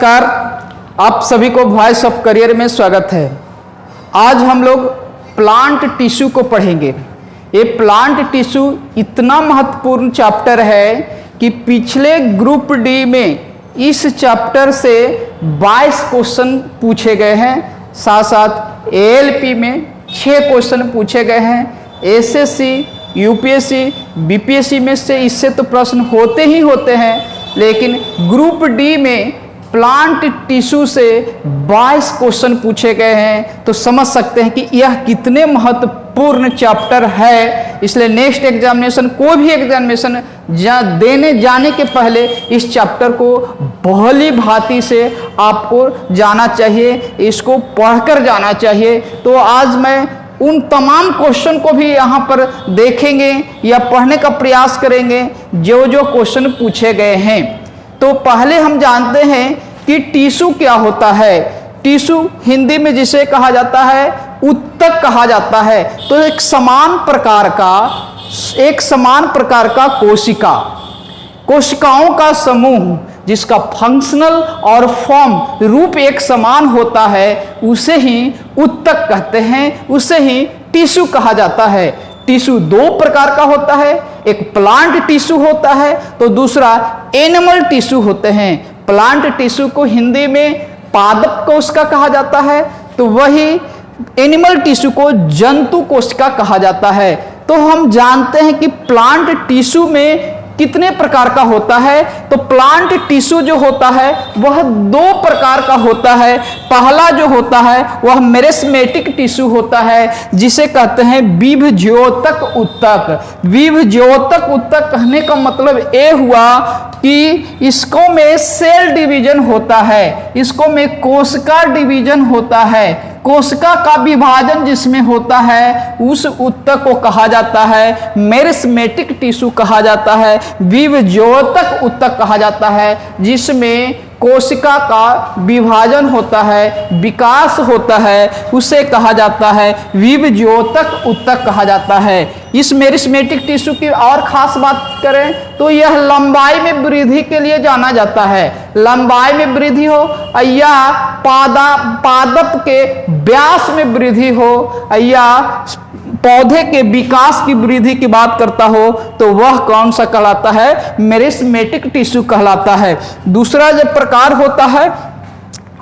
नमस्कार, आप सभी को वॉइस ऑफ करियर में स्वागत है। आज हम लोग प्लांट टिश्यू को पढ़ेंगे। ये प्लांट टिश्यू इतना महत्वपूर्ण चैप्टर है कि पिछले ग्रुप डी में इस चैप्टर से 22 क्वेश्चन पूछे गए हैं। साथ साथ एएलपी में 6 क्वेश्चन पूछे गए हैं। एसएससी, यूपीएससी, बीपीएससी में से इससे तो प्रश्न होते ही होते हैं, लेकिन ग्रुप डी में प्लांट टिश्यू से 22 क्वेश्चन पूछे गए हैं। तो समझ सकते हैं कि यह कितने महत्वपूर्ण चैप्टर है। इसलिए नेक्स्ट एग्जामिनेशन, कोई भी एग्जामिनेशन देने जाने के पहले इस चैप्टर को भली भांति से आपको जाना चाहिए, इसको पढ़कर जाना चाहिए। तो आज मैं उन तमाम क्वेश्चन को भी यहाँ पर देखेंगे या पढ़ने का प्रयास करेंगे जो जो क्वेश्चन पूछे गए हैं। तो पहले हम जानते हैं कि टिश्यू क्या होता है। टिश्यू हिंदी में जिसे कहा जाता है उत्तक कहा जाता है। तो एक समान प्रकार का कोशिकाओं का समूह जिसका फंक्शनल और फॉर्म रूप एक समान होता है, उसे ही उत्तक कहते हैं, उसे ही टिश्यू कहा जाता है। टिश्यू 2 प्रकार का होता है, एक प्लांट टिश्यू होता है तो दूसरा एनिमल टिश्यू होते हैं। प्लांट टिश्यू को हिंदी में पादप कोशिका कहा जाता है, तो वही एनिमल टिश्यू को जंतु कोशिका कहा जाता है। तो हम जानते हैं कि प्लांट टिश्यू में कितने प्रकार का होता है। तो प्लांट टिश्यू जो होता है वह 2 प्रकार का होता है। पहला जो होता है वह मेरिस्मेटिक टिश्यू होता है, जिसे कहते हैं विभज्योतक उत्तक। विभज्योतक उत्तक कहने का मतलब ये हुआ कि इसको में सेल डिवीजन होता है, इसको में कोशिका डिवीजन होता है। कोशिका का विभाजन जिसमें होता है उस उत्तक को कहा जाता है मेरिस्मेटिक टिश्यू कहा जाता है, विभज्योतक उत्तक कहा जाता है, जिसमें कोशिका का विभाजन होता है, विकास होता है, उसे कहा जाता है विभज्योतक उत्तक कहा जाता है। इस मेरिस्मेटिक टिश्यू की और खास बात करें तो यह लंबाई में वृद्धि के लिए जाना जाता है। लंबाई में वृद्धि हो या पादप के व्यास में वृद्धि हो या पौधे के विकास की वृद्धि की बात करता हो तो वह कौन सा कहलाता है? मेरिस्मेटिक टिश्यू कहलाता है। दूसरा जो प्रकार होता है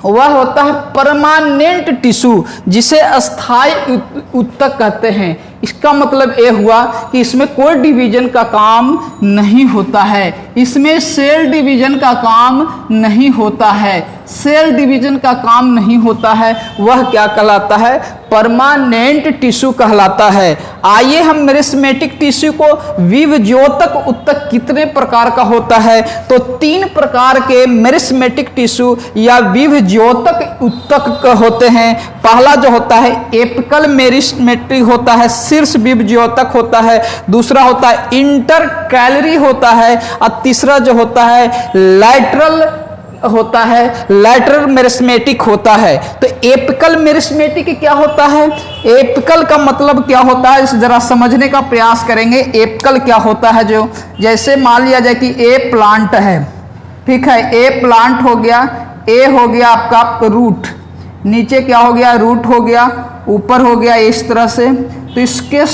वह होता है परमानेंट टिश्यू, जिसे अस्थायी उत्तक कहते हैं। इसका मतलब ये हुआ कि इसमें कोई डिवीजन का काम नहीं होता है, इसमें सेल डिवीजन का काम नहीं होता है। सेल डिवीजन का काम नहीं होता है, वह क्या कहलाता है? परमानेंट टिश्यू कहलाता है। आइए हम मेरिस्मेटिक टिश्यू को विभज्योतक उत्तक कितने प्रकार का होता है, तो 3 प्रकार के मेरिस्मेटिक टिश्यू या विभज्योतक उत्तक होते हैं। पहला जो होता है एपिकल मेरिस्मेटिक होता है, शीर्ष विभज्योतक होता है। दूसरा होता है इंटरकैलरी होता है और तीसरा जो होता है लैटरल मेरिस्मेटिक होता है। तो एपिकल मेरिस्मेटिक क्या होता है? एपिकल का मतलब क्या होता है, इसे जरा समझने का प्रयास करेंगे। एपिकल क्या होता है? जो जैसे मान लिया जाए कि ए प्लांट है, ठीक है, ए प्लांट हो गया, ए हो गया आपका रूट, नीचे क्या हो गया? रूट हो गया, ऊपर हो गया इस तरह से। तो इसके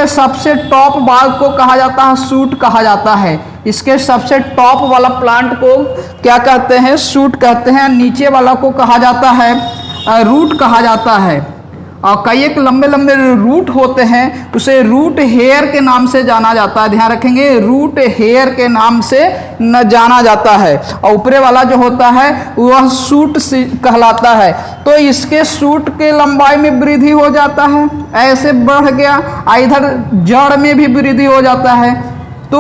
सबसे टॉप भाग को कहा जाता है शूट कहा जाता है। इसके सबसे टॉप वाला प्लांट को क्या कहते हैं? शूट कहते हैं। नीचे वाला को कहा जाता है रूट कहा जाता है। और कई एक लंबे लंबे रूट होते हैं, उसे रूट हेयर के नाम से जाना जाता है। ध्यान रखेंगे, रूट हेयर के नाम से न जाना जाता है। और ऊपरे वाला जो होता है वह शूट कहलाता है। तो इसके शूट के लंबाई में वृद्धि हो जाता है, ऐसे बढ़ गया, इधर जड़ में भी वृद्धि हो जाता है। तो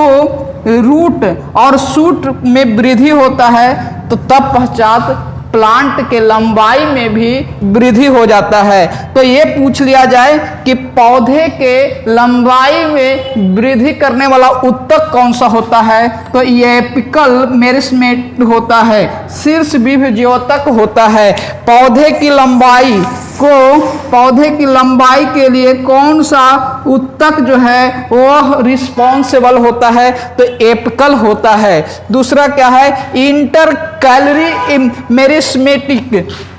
रूट और शूट में वृद्धि होता है, तो तब पश्चात प्लांट के लंबाई में भी वृद्धि हो जाता है। तो ये पूछ लिया जाए कि पौधे के लंबाई में वृद्धि करने वाला उत्तक कौन सा होता है, तो ये एपिकल मेरिस्मेटिक होता है, शीर्ष विभज्योतक होता है। पौधे की लंबाई को पौधे की लंबाई के लिए कौन सा ऊतक जो है वह रिस्पॉन्सिबल होता है, तो एपिकल होता है। दूसरा क्या है, इंटर कैलरी मेरिस्मेटिक,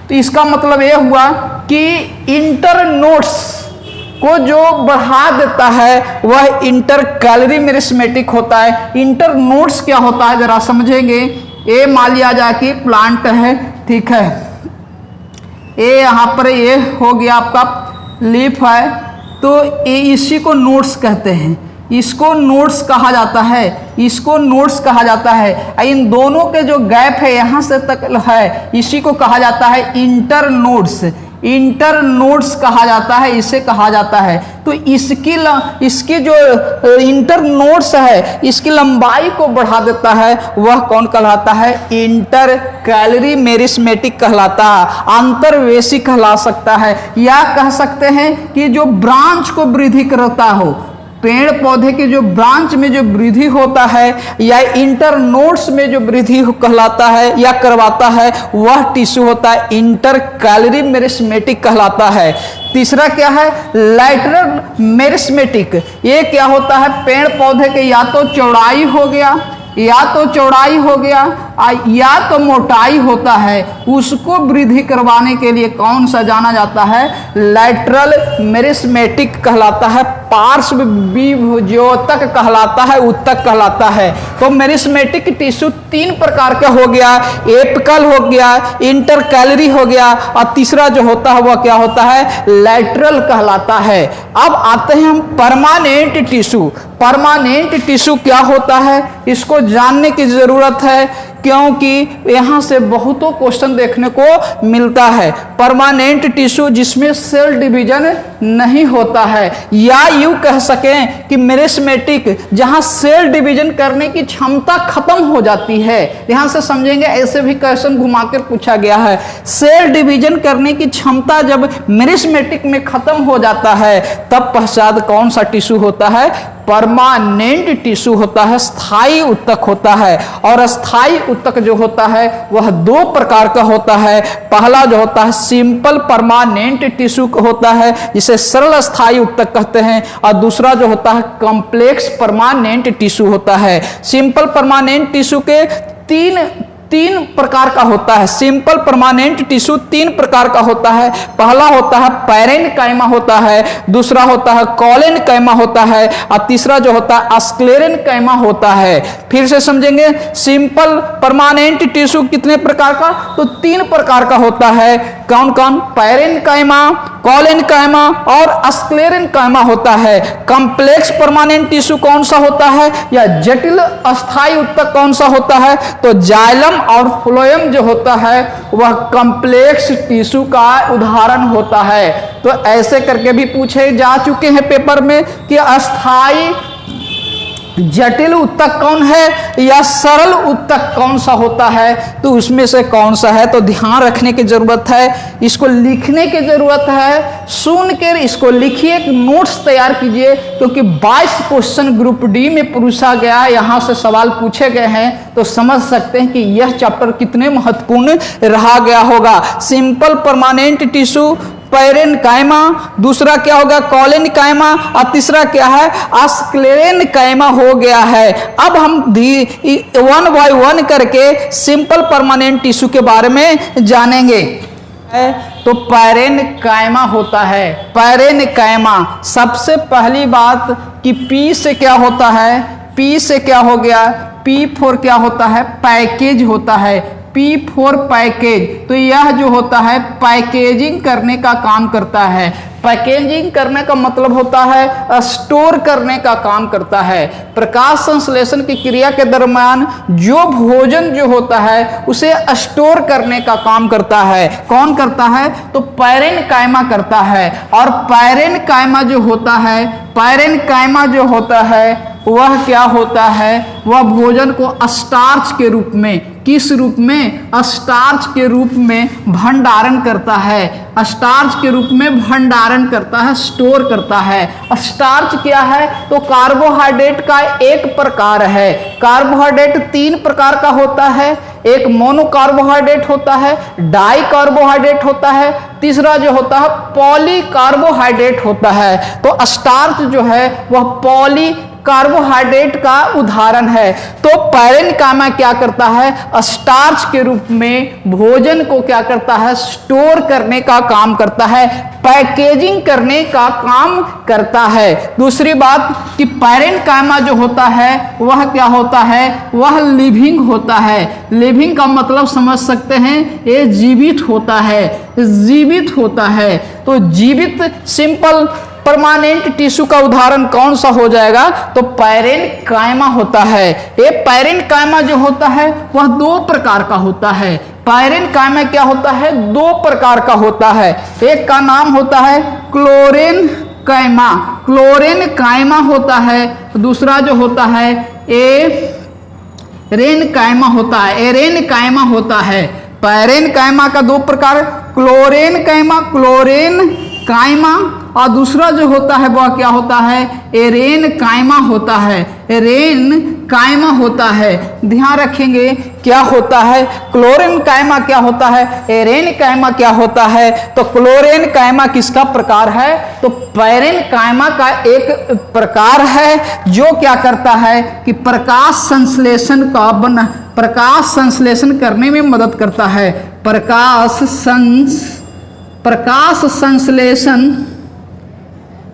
तो इसका मतलब यह हुआ कि इंटर नोड्स को जो बढ़ा देता है वह इंटर कैलरी मेरिस्मेटिक होता है। इंटर नोड्स क्या होता है जरा समझेंगे। ये मान लिया जाए कि प्लांट है, ठीक है, ये यहाँ पर ये हो गया आपका लीफ है, तो ये इसी को नोड्स कहते हैं, इसको नोड्स कहा जाता है, इसको नोड्स कहा जाता है। इन दोनों के जो गैप है यहाँ से तक है, इसी को कहा जाता है इंटर नोड्स, इंटर नोड्स कहा जाता है, इसे कहा जाता है। तो इसकी जो इंटर नोड्स है इसकी लंबाई को बढ़ा देता है, वह कौन कहलाता है, इंटर कैलरी मेरिस्मेटिक कहलाता है, अंतर्वेशी कहला सकता है। या कह सकते हैं कि जो ब्रांच को वृद्धि करता हो, पेड़ पौधे के जो ब्रांच में जो वृद्धि होता है या इंटर नोड्स में जो वृद्धि कहलाता है या करवाता है, वह टिश्यू होता है इंटर कैलरी मेरिस्मेटिक कहलाता है। तीसरा क्या है, लैटरल मेरिस्मेटिक, ये क्या होता है, पेड़ पौधे के या तो चौड़ाई हो गया, या तो चौड़ाई हो गया या तो मोटाई होता है, उसको वृद्धि करवाने के लिए कौन सा जाना जाता है, लैटरल मेरिस्मेटिक कहलाता है, पार्श्व विभोजक कहलाता है, ऊतक कहलाता है। तो मेरिस्मेटिक टिश्यू तीन प्रकार का हो गया, एपिकल हो गया, इंटर कैलरी हो गया, और तीसरा जो होता है वह क्या होता है, लैटरल कहलाता है। अब आते हैं हम परमानेंट टिश्यू। परमानेंट टिश्यू क्या होता है, इसको जानने की जरूरत है, क्योंकि यहाँ से बहुतों क्वेश्चन देखने को मिलता है। परमानेंट टिश्यू जिसमें सेल डिवीजन नहीं होता है, या यूं कह सकें कि मेरिस्मेटिक जहाँ सेल डिवीजन करने की क्षमता खत्म हो जाती है। ध्यान से समझेंगे, ऐसे भी क्वेश्चन घुमा कर पूछा गया है। सेल डिवीजन करने की क्षमता जब मेरिस्मेटिक में खत्म हो जाता है तब पश्चात कौन सा टिश्यू होता है, परमानेंट टिश्यू होता है, स्थायी ऊतक होता है। और अस्थायी ऊतक जो होता है वह दो प्रकार का होता है। पहला जो होता है सिंपल परमानेंट टिश्यू होता है, जिसे सरल स्थायी ऊतक कहते हैं, और दूसरा जो होता है कॉम्प्लेक्स परमानेंट टिश्यू होता है। सिंपल परमानेंट टिश्यू के तीन प्रकार का होता है। सिंपल परमानेंट टिश्यू तीन प्रकार का होता है। पहला होता है पैरेन्काइमा होता है, दूसरा होता है कॉलेनकाइमा होता है, और तीसरा जो होता है स्क्लेरेन्काइमा होता है। फिर से समझेंगे, सिंपल परमानेंट टिश्यू कितने प्रकार का, तो तीन प्रकार का होता है। कौन कौन, पैरेन्काइमा, कॉलेनकाइमा और स्क्लेरेन्काइमा होता है। कॉम्प्लेक्स परमानेंट टिश्यू कौन सा होता है, या जटिल अस्थायी ऊतक कौन सा होता है, तो जाइलम और फ्लोएम जो होता है वह कॉम्प्लेक्स टिश्यू का उदाहरण होता है। तो ऐसे करके भी पूछे जा चुके हैं पेपर में कि अस्थायी जटिल ऊतक कौन है या सरल ऊतक कौन सा होता है, तो उसमें से कौन सा है। तो ध्यान रखने की जरूरत है, इसको लिखने की जरूरत है, सुनकर इसको लिखिए, नोट्स तैयार कीजिए, क्योंकि 22 क्वेश्चन ग्रुप डी में पूछा गया, यहाँ से सवाल पूछे गए हैं, तो समझ सकते हैं कि यह चैप्टर कितने महत्वपूर्ण रहा गया होगा। सिंपल परमानेंट टिश्यू पैरेन्काइमा, दूसरा क्या होगा कॉलेनकाइमा, और तीसरा क्या है स्क्लेरेन्काइमा हो गया है। अब हम वन बाय वन करके सिंपल परमानेंट टिश्यू के बारे में जानेंगे। तो पैरेन्काइमा होता है, पैरेन्काइमा सबसे पहली बात कि पी से क्या होता है, पी से क्या हो गया, P4 क्या होता है, पैकेज होता है, P4 पैकेज। तो यह जो होता है पैकेजिंग करने का काम करता है। पैकेजिंग करने का मतलब होता है स्टोर करने का काम करता है। प्रकाश संश्लेषण की क्रिया के दरमियान जो भोजन जो होता है उसे स्टोर करने का काम करता है। कौन करता है, तो पैरेन्काइमा करता है। और पैरेन्काइमा जो होता है, पैरेन्काइमा जो होता है वह क्या होता है, वह भोजन को स्टार्च के रूप में, किस रूप में, स्टार्च के रूप में भंडारण करता है, स्टार्च के रूप में भंडारण करता है, स्टोर करता है। स्टार्च क्या है, तो कार्बोहाइड्रेट का एक प्रकार है। कार्बोहाइड्रेट तीन प्रकार का होता है, एक मोनो कार्बोहाइड्रेट होता है, डाई कार्बोहाइड्रेट होता है, तीसरा जो होता है पॉली कार्बोहाइड्रेट होता है। तो स्टार्च जो है वह पॉली कार्बोहाइड्रेट का उदाहरण है। तो पैरेन्काइमा क्या करता है, स्टार्च के रूप में भोजन को क्या करता है, स्टोर करने का काम करता है, पैकेजिंग करने का काम करता है। दूसरी बात कि पैरेन्काइमा जो होता है वह क्या होता है, वह लिविंग होता है। लिविंग का मतलब समझ सकते हैं, ये जीवित होता है, जीवित होता है। तो जीवित सिंपल परमानेंट टिश्यू का उदाहरण कौन सा हो जाएगा, तो पैरेन्काइमा होता है। ये पैरेन्काइमा जो होता है वह दो प्रकार का होता है। पैरेन्काइमा क्या होता है, दो प्रकार का होता है। एक का नाम होता है क्लोरेन्काइमा, क्लोरेन्काइमा होता है। दूसरा जो होता है एरेन्काइमा होता है, एरेन्काइमा होता है। पैरेन्काइमा का दो प्रकार, क्लोरेन्काइमा, क्लोरेन्काइमा, और दूसरा जो होता है वह क्या होता है, एरेन्काइमा होता है, एरेन्काइमा होता है। ध्यान रखेंगे क्या होता है, क्लोरेन्काइमा क्या होता है, एरेन्काइमा क्या होता है। तो क्लोरेन्काइमा किसका प्रकार है, तो पैरेन्काइमा का एक प्रकार है जो क्या करता है कि प्रकाश संश्लेषण करने में मदद करता है। प्रकाश संश्लेषण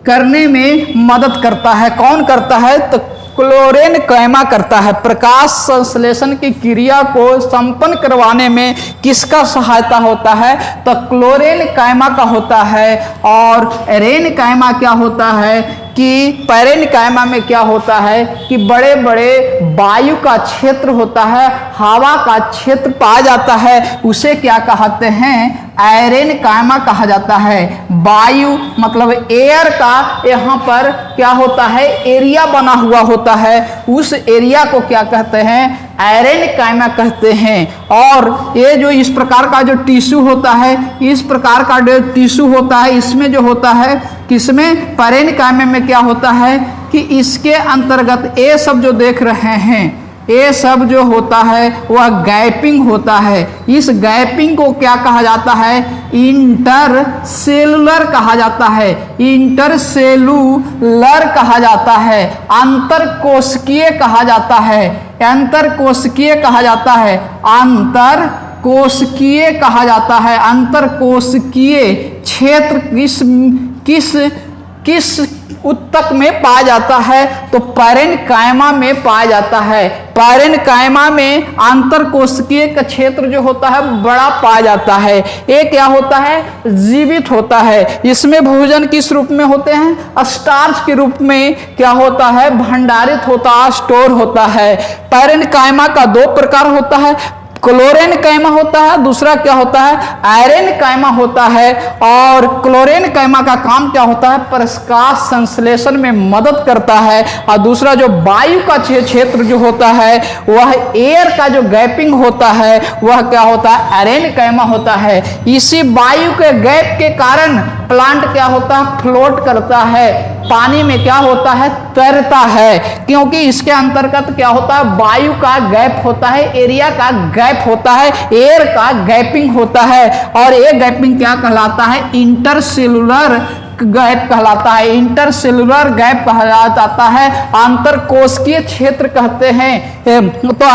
करने में मदद करता है। कौन करता है, तो क्लोरेन्काइमा करता है। प्रकाश संश्लेषण की क्रिया को संपन्न करवाने में किसका सहायता होता है, तो क्लोरेन्काइमा का होता है। और एरेन्काइमा क्या होता है कि पैरेन्काइमा में क्या होता है कि बड़े बड़े वायु का क्षेत्र होता है, हवा का क्षेत्र पाया जाता है, उसे क्या कहते हैं, एरेन्काइमा कहा जाता है। वायु मतलब एयर का यहाँ पर क्या होता है, एरिया बना हुआ होता है, उस एरिया को क्या कहते हैं, एरेन्काइमा कहते हैं। और ये जो इस प्रकार का जो टिश्यू होता है, इस प्रकार का जो टिश्यू होता है, इसमें जो होता है किसमें, पैरेन्काइमा में क्या होता है कि इसके अंतर्गत ये सब जो देख रहे हैं, ये सब जो होता है वह गैपिंग होता है। इस गैपिंग को क्या कहा जाता है, इंटरसेलुलर कहा जाता है, इंटरसेलुलर कहा जाता है, अंतरकोशिकीय कहा जाता है, अंतरकोशिकीय कहा जाता है, अंतरकोशिकीय कहा जाता है। अंतरकोशिकीय क्षेत्र किस उत्तक में पाया जाता है, तो पैरेन्काइमा में पाया जाता है। पैरेन्काइमा में अंतरकोशिकीय का क्षेत्र जो होता है बड़ा पाया जाता है। ये क्या होता है, जीवित होता है। इसमें भोजन किस रूप में होते हैं, स्टार्च के रूप में क्या होता है, भंडारित होता है, स्टोर होता है। पैरेन्काइमा का दो प्रकार होता है, क्लोरेन्काइमा होता है, दूसरा क्या होता है, एरेन्काइमा होता है। और क्लोरेन्काइमा का काम क्या होता है, प्रकाश संश्लेषण में मदद करता है। और दूसरा जो वायु का क्षेत्र जो होता है, वह एयर का जो गैपिंग होता है वह क्या होता है, एरेन्काइमा होता है। इसी वायु के गैप के कारण प्लांट क्या होता है, फ्लोट करता है, पानी में क्या होता है, तैरता है, क्योंकि इसके अंतर्गत क्या होता है, वायु का गैप होता है, एरिया का गैप होता है, एयर का गैपिंग होता है। और ये गैपिंग क्या कहलाता है, इंटरसेलुलर गैप कहलाता है, इंटरसेलुलर गैप कहा जाता है। अंतरकोशिकीय क्षेत्र कहते हैं। तो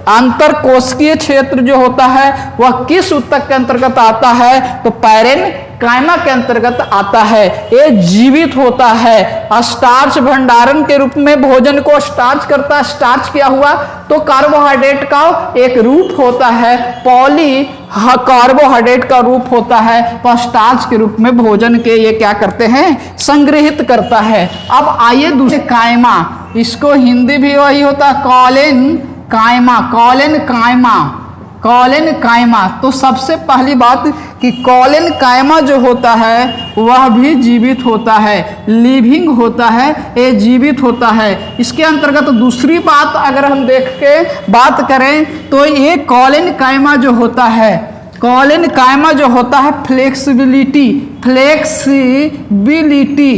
अंतरकोशिकीय क्षेत्र जो होता है वह किस उत्तक के अंतर्गत आता है, तो पैरेन्काइमा के अंतर्गत आता है। ये जीवित होता है, स्टार्च भंडारण के रूप में भोजन को स्टार्च करता है। स्टार्च क्या हुआ, तो कार्बोहाइड्रेट का एक रूप होता है, पॉली कार्बोहाइड्रेट का रूप होता है, तो स्टार्च के रूप में भोजन के ये क्या करते हैं, संग्रहित करता है। अब आइए दूसरे कायमा, इसको हिंदी भी वही होता है, कॉलेन्काइमा, कॉलेन्काइमा, कॉलेन्काइमा। तो सबसे पहली बात कि कॉलेन्काइमा जो होता है वह भी जीवित होता है, लिविंग होता है, ये जीवित होता है। इसके अंतर्गत दूसरी बात अगर हम देख के बात करें तो ये कॉलेन्काइमा जो होता है, कॉलेन्काइमा जो होता है फ्लेक्सिबिलिटी, फ्लेक्सिबिलिटी,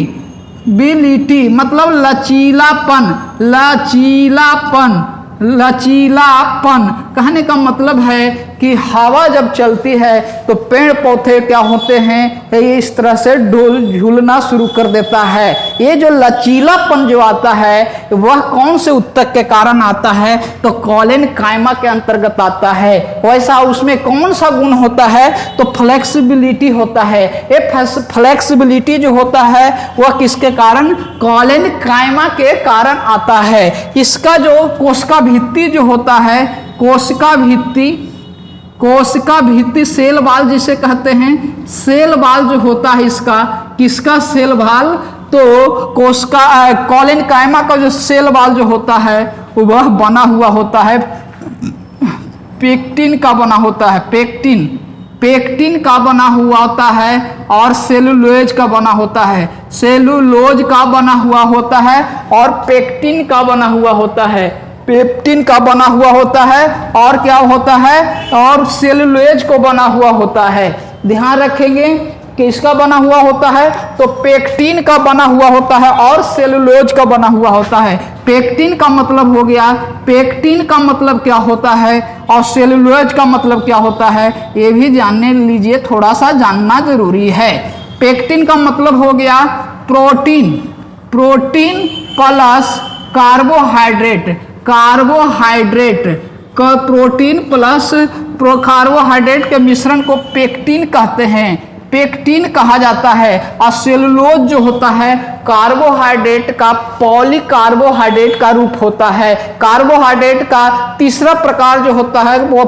बिलिटी मतलब लचीलापन, लचीलापन, लचीलापन। कहने का मतलब है कि हवा जब चलती है तो पेड़ पौधे क्या होते हैं, ये इस तरह से झूलना शुरू कर देता है। ये जो लचीलापन जो आता है वह कौन से ऊतक के कारण आता है, तो कॉलन कायमा के अंतर्गत आता है। वैसा उसमें कौन सा गुण होता है, तो फ्लेक्सिबिलिटी होता है। ये फ्लेक्सिबिलिटी जो होता है वह किसके कारण, कॉलन कायमा के कारण आता है। इसका जो कोशिका भित्ति जो होता है, कोशिका भित्ति सेल वाल जिसे कहते हैं, सेल वाल जो होता है इसका, किसका सेल वाल, तो कोशिका कॉलन कायमा का जो सेल वाल जो होता है वह बना हुआ होता है पेक्टिन का बना होता है, पेक्टिन का बना हुआ होता है और सेलुलोज का बना होता है, सेलुलोज का बना हुआ होता है और पेक्टिन का बना हुआ होता है, पेप्टिन का बना हुआ होता है और क्या होता है, और सेलुलोज को बना हुआ होता है। ध्यान रखेंगे कि इसका बना हुआ होता है तो पेक्टिन का बना हुआ होता है और सेलुलोज का बना हुआ होता है। पेक्टिन का मतलब हो गया, पेक्टिन का मतलब क्या होता है और सेलुलोज का मतलब क्या होता है, ये भी जानने लीजिए, थोड़ा सा जानना जरूरी है। पेक्टिन का मतलब हो गया protein plus carbohydrate, protein plus carbohydrate के मिश्रण को पेक्टिन कहते हैं, पेक्टिन कहा जाता है। और सेलुलोज जो होता है कार्बोहाइड्रेट का पॉलीकार्बोहाइड्रेट का रूप होता है। कार्बोहाइड्रेट का तीसरा प्रकार जो होता है वो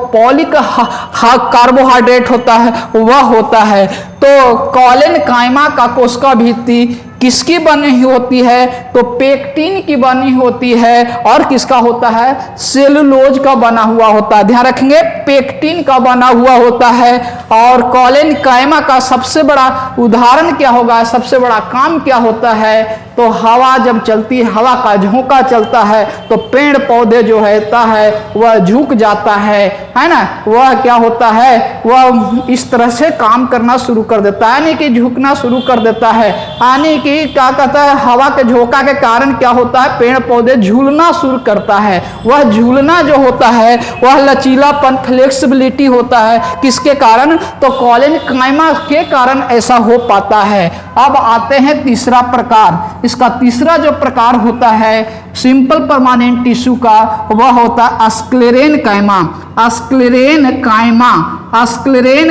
कार्बोहाइड्रेट होता है, वह होता है। तो कॉलन कायमा का कोशिका भित्ति किसकी बनी होती है, तो पेक्टिन की बनी होती है और किसका होता है, सेलुलोज का बना हुआ होता है। ध्यान रखेंगे पेक्टिन का बना हुआ होता है। और कॉलन कायमा का सबसे बड़ा उदाहरण क्या होगा, सबसे बड़ा काम क्या होता है, तो हवा जब चलती है, हवा का झोंका चलता है तो पेड़ पौधे जो रहता है वह झुक जाता है ना, वह क्या होता है, वह इस तरह से काम करना शुरू कर देता है, यानी कि झुकना शुरू कर देता है। यानी कि क्या कहता है, हवा के झोंका के कारण क्या होता है, पेड़ पौधे झूलना शुरू करता है। वह झूलना जो होता है वह लचीलापन, फ्लेक्सिबिलिटी होता है, किसके कारण, तो कॉलन कायमा के कारण ऐसा हो पाता है। अब आते हैं तीसरा प्रकार। इसका तीसरा जो प्रकार होता है सिंपल परमानेंट टिश्यू का, वह होता है स्क्लेरेन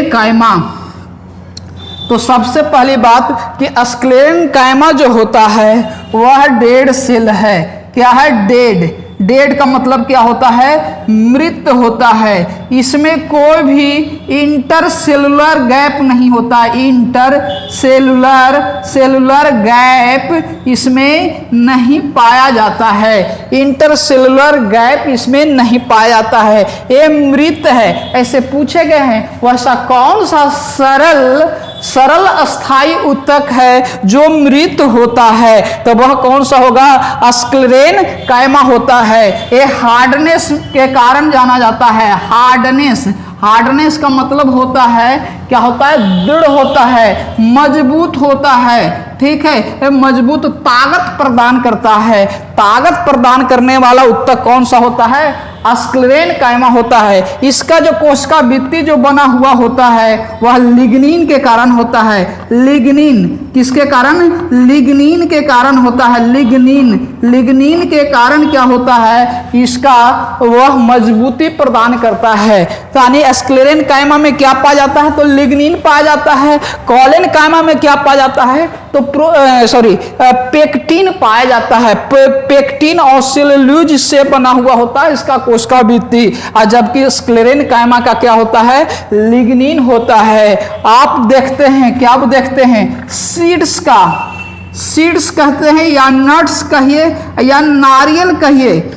कायमा। तो सबसे पहली बात कि स्क्लेरेन कायमा जो होता है वह डेड सेल है। क्या है, डेड का मतलब क्या होता है, मृत होता है। इसमें कोई भी इंटरसेलुलर गैप नहीं होता, सेलुलर गैप इसमें नहीं पाया जाता है, इंटरसेलुलर गैप इसमें नहीं पाया जाता है, ये मृत है। ऐसे पूछे गए हैं वैसा कौन सा सरल अस्थाई ऊतक है जो मृत होता है, तो वह कौन सा होगा, स्क्लेरेन कायमा होता है। ये हार्डनेस के कारण जाना जाता है, हार्डनेस का मतलब होता है, क्या होता है, दृढ़ होता है, मजबूत होता है, ठीक है, मजबूत ताकत प्रदान करता है। ताकत प्रदान करने वाला ऊतक कौन सा होता है, स्क्लेरेन कायमा होता है। इसका जो कोशिका भित्ति जो बना हुआ होता है वह लिग्निन के कारण होता है। लिग्निन किसके कारण, लिग्निन के कारण होता है। लिग्निन के कारण क्या होता है, इसका वह मजबूती प्रदान करता है। यानी स्क्लेरेन कायमा में क्या पाया जाता है, तो लिग्निन पाया जाता है। कॉलन कायमा में क्या पाया जाता है, तो पेक्टिन पाया जाता है। पेक्टिन और सेलुलोज से बना हुआ होता है इसका कोशिका भित्ति, और जबकि स्क्लेरेन कायमा का क्या होता है, लिग्निन होता है। आप देखते हैं, क्या आप देखते हैं, सीड्स कहते हैं या नट्स कहिए या नारियल कहिए,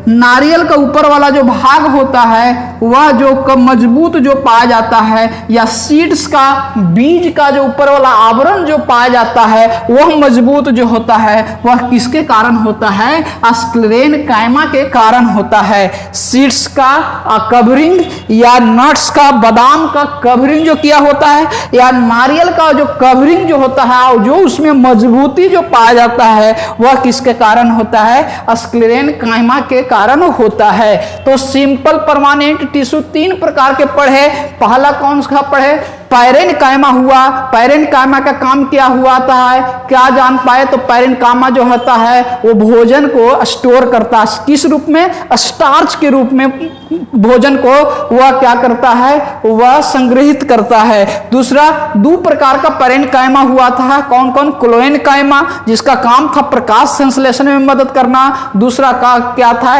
नारियल का ऊपर वाला जो भाग होता है वह जो मजबूत जो पाया जाता है, या सीड्स का बीज का जो ऊपर वाला आवरण जो पाया जाता है वह मजबूत जो होता है वह किसके कारण होता है, स्क्लेरेन कायमा के कारण होता है। सीड्स का कवरिंग या नट्स का, बादाम का कवरिंग जो किया होता है, या नारियल का जो कवरिंग जो होता है, जो उसमें मजबूती जो पाया जाता है वह किसके कारण होता है, स्क्लेरेन कायमा के कारण होता है। तो सिंपल परमानेंट टिश्यू 3 प्रकार के पढ़े। पहला कौन सा पढ़े? पैरेन्काइमा हुआ। पैरेन्काइमा का काम क्या हुआ है, क्या जान पाए? तो पैरेन्काइमा जो होता है वो भोजन को स्टोर करता है, किस रूप में? स्टार्च के रूप में भोजन को वह क्या करता है, वह संग्रहित करता है। दूसरा 2 प्रकार का पैरेन्काइमा हुआ था। कौन कौन? क्लोएन्काइमा, जिसका काम था प्रकाश संश्लेषण में मदद करना। दूसरा का क्या था?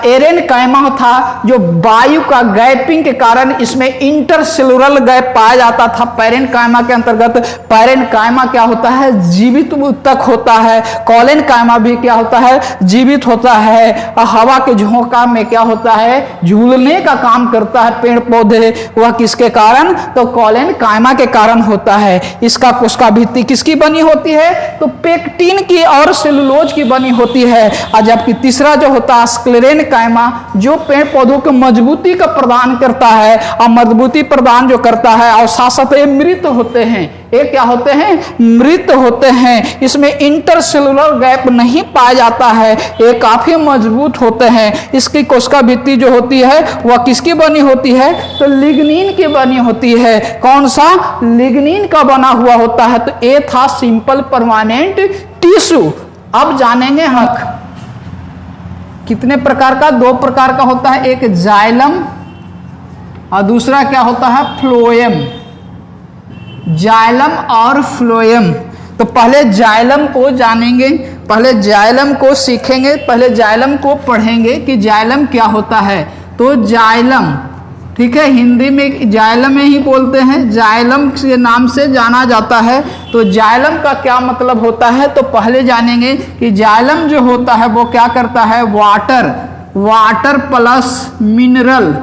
एरेन्काइमा था, जो वायु का गैपिंग के कारण इसमें इंटरसेलुलर गैप पाया जाता था पैरेन्काइमा के अंतर्गत। पैरेन्काइमा क्या होता है? जीवित ऊतक होता है। कॉलेन्काइमा भी क्या होता है? जीवित होता है। हवा के झोंका में क्या होता है? झूलने का काम करता है पेड़ पौधे। वह किसके कारण? तो कॉलेन्काइमा के कारण होता है। इसका कोशिका भित्ति किसकी बनी होती है? तो पेक्टिन की और सेलुलोज की बनी होती है। और जबकि तीसरा जो होता है स्क्लेरेन्काइमा, जो पेड़ पौधों को मजबूती का प्रदान करता है, और मजबूती प्रदान जो करता है और साथ साथ ये मृत होते हैं। ये क्या होते हैं? मृत होते हैं। इसमें इंटरसेलुलर गैप नहीं पाया जाता है, ये काफी मजबूत होते हैं। इसकी कोशिका भित्ति जो होती है वह किसकी बनी होती है? तो लिग्निन की बनी होती है। कौन सा? लिग्निन का बना हुआ होता है। तो ये था सिंपल परमानेंट टिश्यू। अब जानेंगे हक कितने प्रकार का? 2 प्रकार का होता है, एक जाइलम और दूसरा क्या होता है? फ्लोएम। जाइलम और फ्लोएम। तो पहले जाइलम को जानेंगे, पहले जाइलम को सीखेंगे, पहले जाइलम को पढ़ेंगे कि जाइलम क्या होता है। तो जाइलम, ठीक है, हिंदी में जाइलम में ही बोलते हैं, जाइलम के नाम से जाना जाता है। तो जाइलम का क्या मतलब होता है? तो पहले जानेंगे कि जाइलम जो होता है वो क्या करता है? Water plus mineral,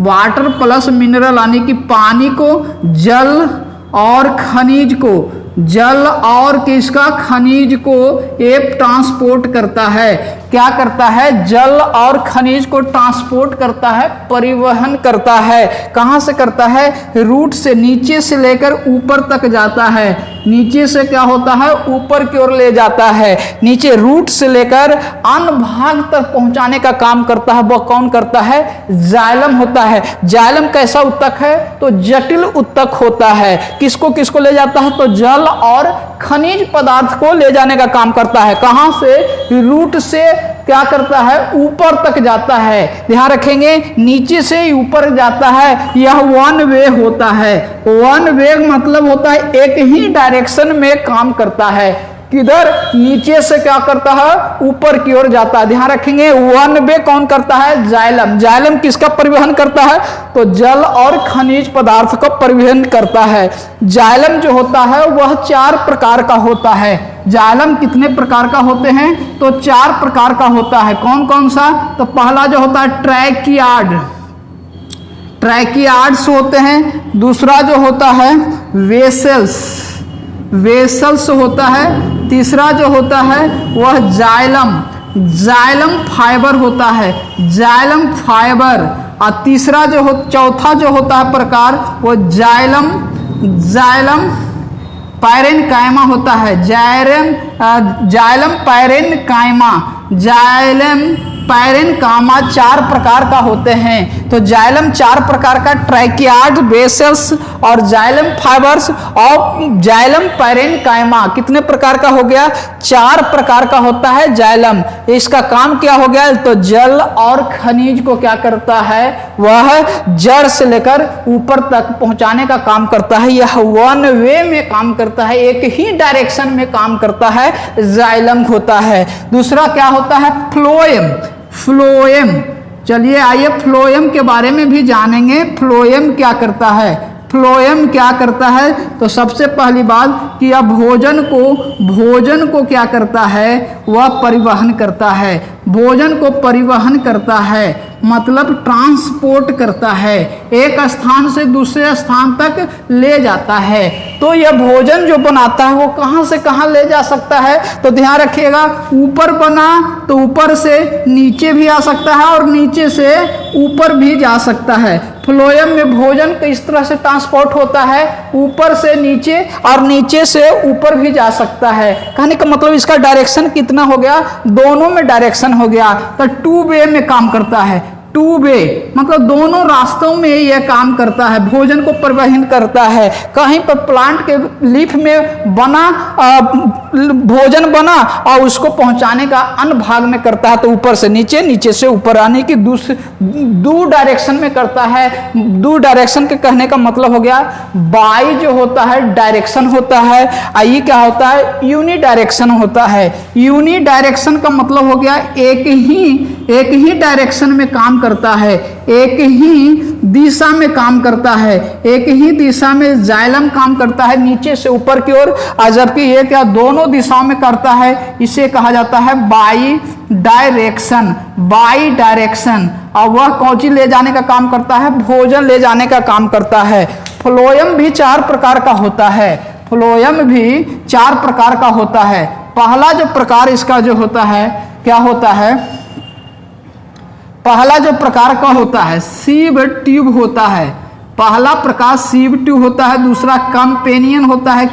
water plus mineral यानी कि पानी को, जल और खनिज को, जल और किसका? खनिज को ये ट्रांसपोर्ट करता है। क्या करता है? जल और खनिज को ट्रांसपोर्ट करता है, परिवहन करता है। कहाँ से करता है? रूट से, नीचे से लेकर ऊपर तक जाता है। नीचे से क्या होता है? ऊपर की ओर ले जाता है। नीचे रूट से लेकर अन्य भाग तक पहुंचाने का काम करता है। वह कौन करता है? जाइलम होता है। जाइलम कैसा ऊतक है? तो जटिल ऊतक होता है। किसको किसको ले जाता है? तो जल और खनिज पदार्थ को ले जाने का काम करता है। कहां से? रूट से क्या करता है? ऊपर तक जाता है। ध्यान रखेंगे, नीचे से ऊपर जाता है। यह 1 वे होता है। 1 वे मतलब होता है एक ही डायरेक्शन में काम करता है। किधर? नीचे से क्या करता है? ऊपर की ओर जाता है। ध्यान रखेंगे 1 वे कौन करता है? जाइलम। जाइलम किसका परिवहन करता है? तो जल और खनिज पदार्थ का परिवहन करता है। जाइलम जो होता है वह 4 प्रकार का होता है। जाइलम कितने प्रकार का होते हैं? तो 4 प्रकार का होता है। कौन कौन सा? तो पहला जो होता है ट्रैकियार्ड, ट्रैकियार्ड्स होते हैं। दूसरा जो होता है वेसल्स होता है। तीसरा जो होता है वह जाइलम फाइबर होता है, जाइलम फाइबर। और तीसरा जो चौथा जो होता है प्रकार वो जाइलम पैरेन्काइमा होता है। जाइलम पैरेन्काइमा 4 प्रकार का होते हैं। तो जाइलम 4 प्रकार का, ट्रैकियार्ड, बेसल्स और जाइलम फाइबर्स और जाइलम पैरेन्काइमा कितने प्रकार का हो गया? 4 प्रकार का होता है जाइलम। इसका काम क्या हो गया? तो जल और खनिज को क्या करता है? वह जड़ से लेकर ऊपर तक पहुंचाने का काम करता है। यह 1 वे में काम करता है, एक ही डायरेक्शन में काम करता है, जाइलम होता है। दूसरा क्या होता है? फ्लोएम। चलिए आइए फ्लोएम के बारे में भी जानेंगे। फ्लोएम क्या करता है? फ्लोएम क्या करता है? तो सबसे पहली बात कि यह भोजन को क्या करता है? वह परिवहन करता है। भोजन को परिवहन करता है मतलब ट्रांसपोर्ट करता है, एक स्थान से दूसरे स्थान तक ले जाता है। तो यह भोजन जो बनाता है वो कहाँ से कहाँ ले जा सकता है? तो ध्यान रखिएगा, ऊपर बना तो ऊपर से नीचे भी आ सकता है और नीचे से ऊपर भी जा सकता है। फ्लोएम में भोजन किस तरह से ट्रांसपोर्ट होता है, ऊपर से नीचे और नीचे से ऊपर भी जा सकता है। कहने का मतलब इसका डायरेक्शन कितना हो गया, दोनों में डायरेक्शन हो गया, तो टू वे में काम करता है। टू वे मतलब दोनों रास्तों में यह काम करता है, भोजन को परिवहन करता है। कहीं पर प्लांट के लीफ में बना भोजन बना और उसको पहुंचाने का अन्य भाग में करता है, तो ऊपर से नीचे, नीचे से ऊपर आने की दो डायरेक्शन में करता है। दो डायरेक्शन के कहने का मतलब हो गया, बाई जो होता है डायरेक्शन होता है, और ये क्या होता है, यूनि डायरेक्शन होता है। यूनि डायरेक्शन का मतलब हो गया एक ही डायरेक्शन में काम करता है, एक ही दिशा में काम करता है, एक ही दिशा में जाइलम काम करता है नीचे से ऊपर की ओर, जबकि ये क्या दोनों दिशाओं में करता है। इसे कहा जाता है बाई डायरेक्शन। बाई डायरेक्शन, और वह कौची ले जाने का काम करता है, भोजन ले जाने का काम करता है। फ्लोएम भी 4 प्रकार का होता है। फ्लोएम भी 4 प्रकार का होता है। पहला जो प्रकार इसका जो होता है, क्या होता है, पहला जो प्रकार का होता है सीव ट्यूब होता है। पहला प्रकार सीव ट्यूब होता है। दूसरा कंपेनियन होता है,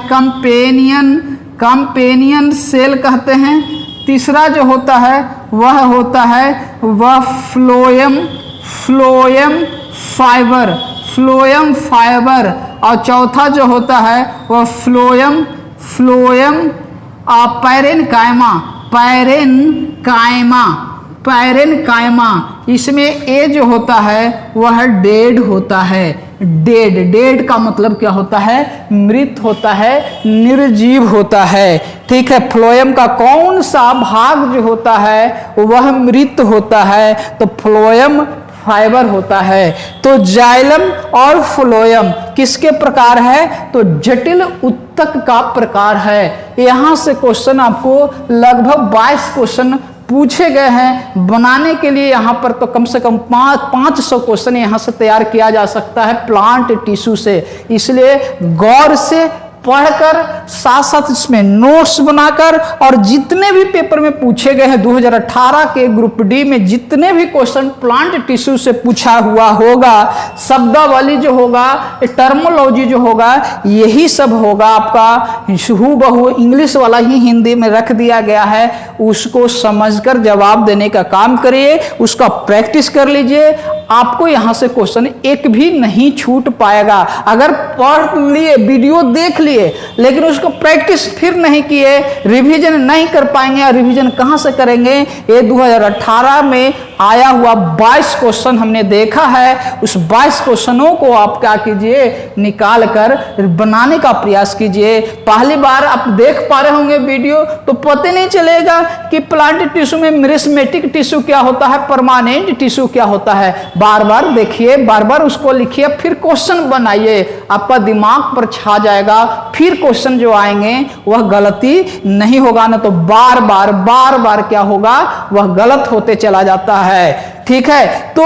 कंपेनियन सेल कहते हैं। तीसरा जो होता है वह फ्लोएम फाइबर, और चौथा जो होता है वह फ्लोएम पैरेनकाइमा। इसमें ए जो होता है वह डेड होता है। डेड का मतलब क्या होता है, मृत होता है, निर्जीव होता है। ठीक है, फ्लोएम का कौन सा भाग जो होता है वह मृत होता है, तो फ्लोएम फाइबर होता है। तो जाइलम और फ्लोएम किसके प्रकार है, तो जटिल उत्तक का प्रकार है। यहां से क्वेश्चन आपको लगभग 22 क्वेश्चन पूछे गए हैं। बनाने के लिए यहाँ पर तो कम से कम 500 क्वेश्चन यहाँ से तैयार किया जा सकता है प्लांट टिश्यू से। इसलिए गौर से पढ़कर, साथ साथ इसमें नोट्स बनाकर, और जितने भी पेपर में पूछे गए हैं 2018 के ग्रुप डी में जितने भी क्वेश्चन प्लांट टिश्यू से पूछा हुआ होगा, शब्दावली जो होगा, टर्मोलॉजी जो होगा, यही सब होगा आपका। हूबहू इंग्लिश वाला ही हिंदी में रख दिया गया है, उसको समझकर जवाब देने का काम करिए, उसका प्रैक्टिस कर लीजिए। आपको यहाँ से क्वेश्चन एक भी नहीं छूट पाएगा। अगर पढ़ लिए, वीडियो देख लिए, लेकिन उसको प्रैक्टिस फिर नहीं किए, रिवीजन नहीं कर पाएंगे। और रिवीजन कहाँ से करेंगे, ये 2018 में आया हुआ 22 क्वेश्चन हमने देखा है। उस 22 क्वेश्चनों को आप क्या कीजिए, निकाल कर बनाने का प्रयास कीजिए। पहली बार आप देख पा रहे होंगे वीडियो, तो पता नहीं चलेगा कि प्लांट टिश्यू में मेरिस्मेटिक टिश्यू क्या होता है, परमानेंट टिश्यू क्या होता है। बार बार देखिए, बार बार उसको लिखिए, फिर क्वेश्चन बनाइए, आपका दिमाग पर छा जाएगा। फिर क्वेश्चन जो आएंगे वह गलती नहीं होगा, ना तो बार बार क्या होगा, वह गलत होते चला जाता है। ठीक है, तो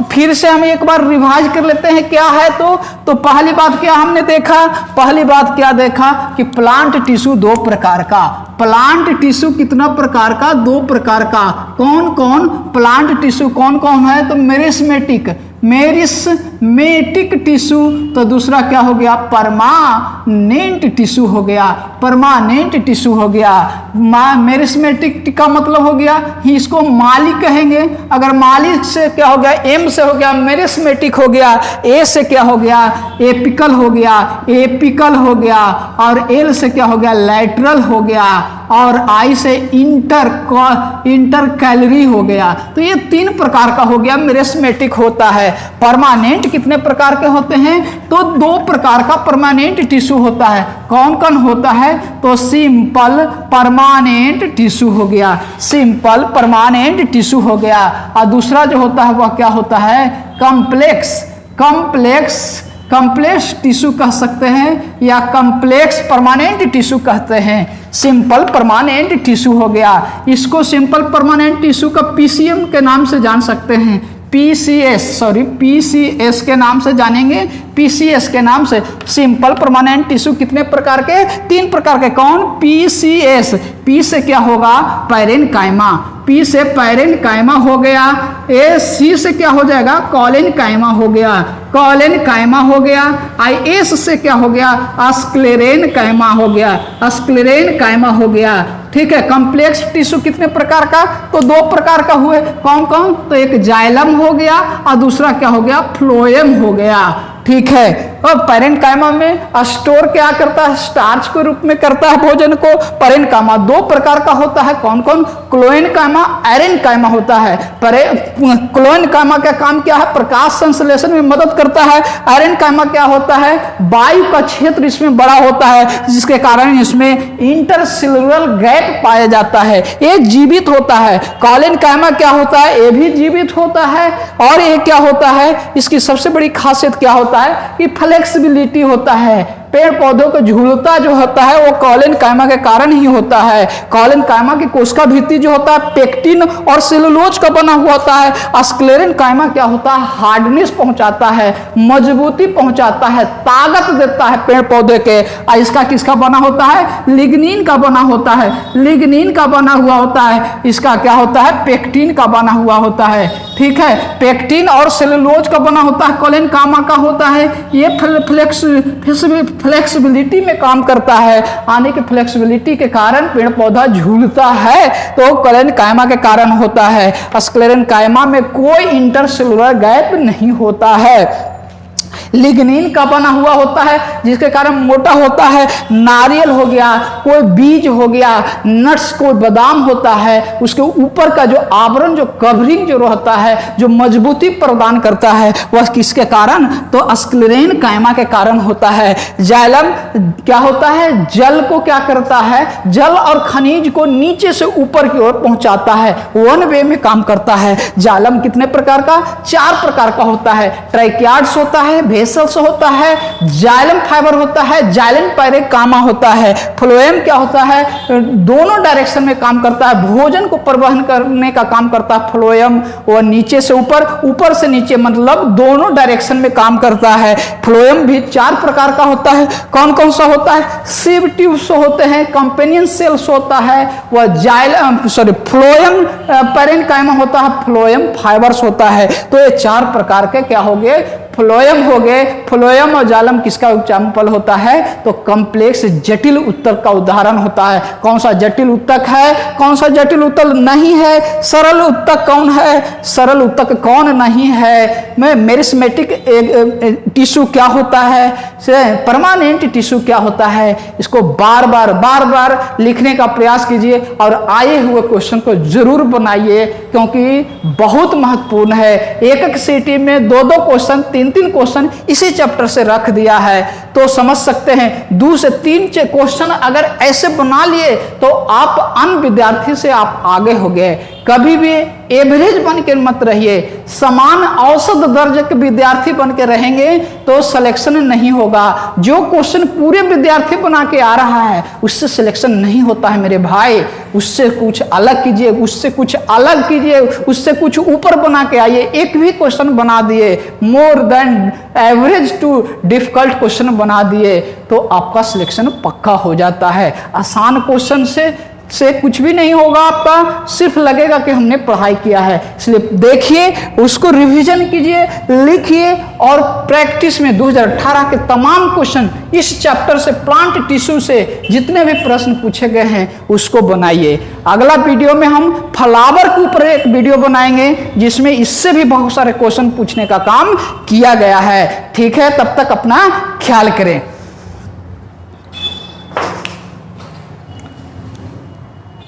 फिर से हम एक बार रिवाइज कर लेते हैं क्या है। तो पहली बात क्या हमने देखा, पहली बात क्या देखा कि प्लांट टिश्यू 2 प्रकार का। प्लांट टिश्यू कितना प्रकार का, 2 प्रकार का। कौन कौन प्लांट टिश्यू कौन कौन है, तो मेरिस्मेटिक टिश्यू, तो दूसरा क्या हो गया, परमानेंट टिश्यू हो गया। परमानेंट टिश्यू हो गया। मेरिस्मेटिक का मतलब हो गया, इसको माली कहेंगे। अगर माली से क्या हो गया, एम से हो गया मेरिस्मेटिक हो गया, ए से क्या हो गया, एपिकल हो गया, और एल से क्या हो गया, लैटरल हो गया, और आई से इंटर कैलरी हो गया। तो ये 3 प्रकार का हो गया, मेरिस्मेटिक होता है। परमानेंट कितने प्रकार के होते हैं, तो 2 प्रकार का परमानेंट टिश्यू होता है। कौन कौन होता है, तो सिंपल परमानेंट टिश्यू हो गया, सिंपल परमानेंट टिश्यू हो गया। और दूसरा जो होता है वह क्या होता है, कॉम्प्लेक्स टिश्यू कह सकते हैं, या कॉम्प्लेक्स परमानेंट टिश्यू कहते हैं। सिंपल परमानेंट टिश्यू हो गया। इसको सिंपल परमानेंट टिश्यू का पीसीएम के नाम से जान सकते हैं, पीसीएस के नाम से जानेंगे। पीसीएस के नाम से। सिंपल परमानेंट टिश्यू कितने प्रकार के? 3 प्रकार के। कौन? पीसीएस। पी से क्या होगा? पैरेन्काइमा। पी से पैरेन्काइमा हो गया। ए सी से क्या हो जाएगा? कॉलेनकाइमा हो गया। कॉलेनकाइमा हो गया। आई एस से क्या हो गया? स्क्लेरेनकाइमा हो गया। स्क्लेरेनकाइमा हो गया। ठीक है। कॉम्प्लेक्स टिश्यू कितने प्रकार का? तो 2 प्रकार का हुए। कौन कौन? तो एक जाइलम हो गया और दूसरा क्या हो गया? फ्लोएम हो गया। ठीक है। और पैरेन्काइमा में स्टोर क्या करता है? स्टार्च के रूप में करता है भोजन को। पैरेन्काइमा 2 प्रकार का होता है। कौन कौन? क्लोएनकाइमा, एरेन्काइमा होता है। क्लोएनकाइमा का काम क्या है? प्रकाश संश्लेषण में मदद करता है। एरेन्काइमा क्या होता है? वायु का क्षेत्र इसमें बड़ा होता है, जिसके कारण इसमें इंटरसेलुलर गैप पाया जाता है। ये जीवित होता है। कॉलेनकाइमा क्या होता है? ये भी जीवित होता है। और ये क्या होता है? इसकी सबसे बड़ी खासियत क्या होता है कि फ्लेक्सिबिलिटी होता है। पेड़ पौधों को झूलता जो होता है वो कॉलेनकाइमा के कारण ही होता है। कॉलेनकाइमा की कोशिका भित्ति जो होता है पेक्टिन और सेलुलोज का बना हुआ होता है। स्क्लेरेनकाइमा क्या होता है? हार्डनेस पहुंचाता है, मजबूती पहुंचाता है, ताकत देता है पेड़ पौधे के। इसका किसका बना होता है? लिग्निन का बना होता है। लिग्निन का बना हुआ होता है। इसका क्या होता है? पेक्टिन का बना हुआ होता है। ठीक है। पेक्टिन और सेलुलोज का बना होता है। कॉलेनकाइमा का होता है ये फ्लेक्सिबिलिटी में काम करता है। आने की फ्लेक्सिबिलिटी के कारण पेड़ पौधा झूलता है, तो कॉलेनकाइमा के कारण होता है। स्क्लेरेनकाइमा में कोई इंटरसेलुलर गैप नहीं होता है। लिग्निन का बना हुआ होता है, जिसके कारण मोटा होता है। नारियल हो गया, कोई बीज हो गया, नट्स, कोई बादाम होता है, उसके ऊपर का जो आवरण, जो कवरिंग जो रहता है, जो मजबूती प्रदान करता है, वह किसके कारण? तो स्क्लेरेनकाइमा के कारण होता है। जाइलम क्या होता है? जल को क्या करता है? जल और खनिज को नीचे से ऊपर की ओर पहुंचाता है। 1 वे में काम करता है। जाइलम कितने प्रकार का? 4 प्रकार का होता है। ट्राइकियार्ड्स होता है, वेसल्स होता है, जाइलम फाइबर होता है, जाइलम पैरेन्काइमा होता है। फ्लोएम क्या होता है? दोनों डायरेक्शन में काम करता है। भोजन को परिवहन करने का काम करता है फ्लोएम। वो नीचे से ऊपर, ऊपर से नीचे, मतलब दोनों डायरेक्शन में काम करता है। फ्लोएम भी 4 प्रकार का होता है। कौन कौन सा होता है? सिव ट्यूब्स होते हैं, कंपेनियन सेल्स होता है, वह फ्लोएम पैरेन्काइमा होता है, फ्लोएम फाइबर्स होता है। तो ये 4 प्रकार के क्या हो गए? फ्लोएम हो गए। फ्लोएम और जाइलम किसका एग्जाम्पल होता है? तो कॉम्प्लेक्स जटिल ऊतक का उदाहरण होता है। कौन सा जटिल ऊतक है, कौन सा जटिल ऊतक नहीं है? सरल ऊतक कौन है, सरल ऊतक कौन नहीं है? मेरिस्मेटिक टिश्यू क्या होता है, परमानेंट टिश्यू क्या होता है? इसको बार बार लिखने का प्रयास कीजिए और आए हुए क्वेश्चन को जरूर बनाइए, क्योंकि बहुत महत्वपूर्ण है। एक सिटी में 2-2 क्वेश्चन, 3-3 क्वेश्चन इसी चैप्टर से रख दिया है, तो समझ सकते हैं 2 से 3 क्वेश्चन अगर ऐसे बना लिए तो आप अन्य विद्यार्थी से आप आगे हो गए। कभी भी एवरेज बन के मत रहिए। समान औसत दर्जे के विद्यार्थी बन के रहेंगे तो सिलेक्शन नहीं होगा। जो क्वेश्चन पूरे विद्यार्थी बना के आ रहा है उससे सिलेक्शन नहीं होता है मेरे भाई। उससे कुछ अलग कीजिए, उससे कुछ अलग कीजिए, उससे कुछ ऊपर बना के आइए। एक भी क्वेश्चन बना दिए, more than average to difficult question बना दिए तो आपका सिलेक्शन पक्का हो जाता है। आसान क्वेश्चन से कुछ भी नहीं होगा आपका, सिर्फ लगेगा कि हमने पढ़ाई किया है। इसलिए देखिए, उसको रिवीजन कीजिए, लिखिए और प्रैक्टिस में 2018 के तमाम क्वेश्चन इस चैप्टर से, प्लांट टिश्यू से जितने भी प्रश्न पूछे गए हैं उसको बनाइए। अगला वीडियो में हम फ्लावर के ऊपर एक वीडियो बनाएंगे जिसमें इससे भी बहुत सारे क्वेश्चन पूछने का काम किया गया है। ठीक है, तब तक अपना ख्याल करें।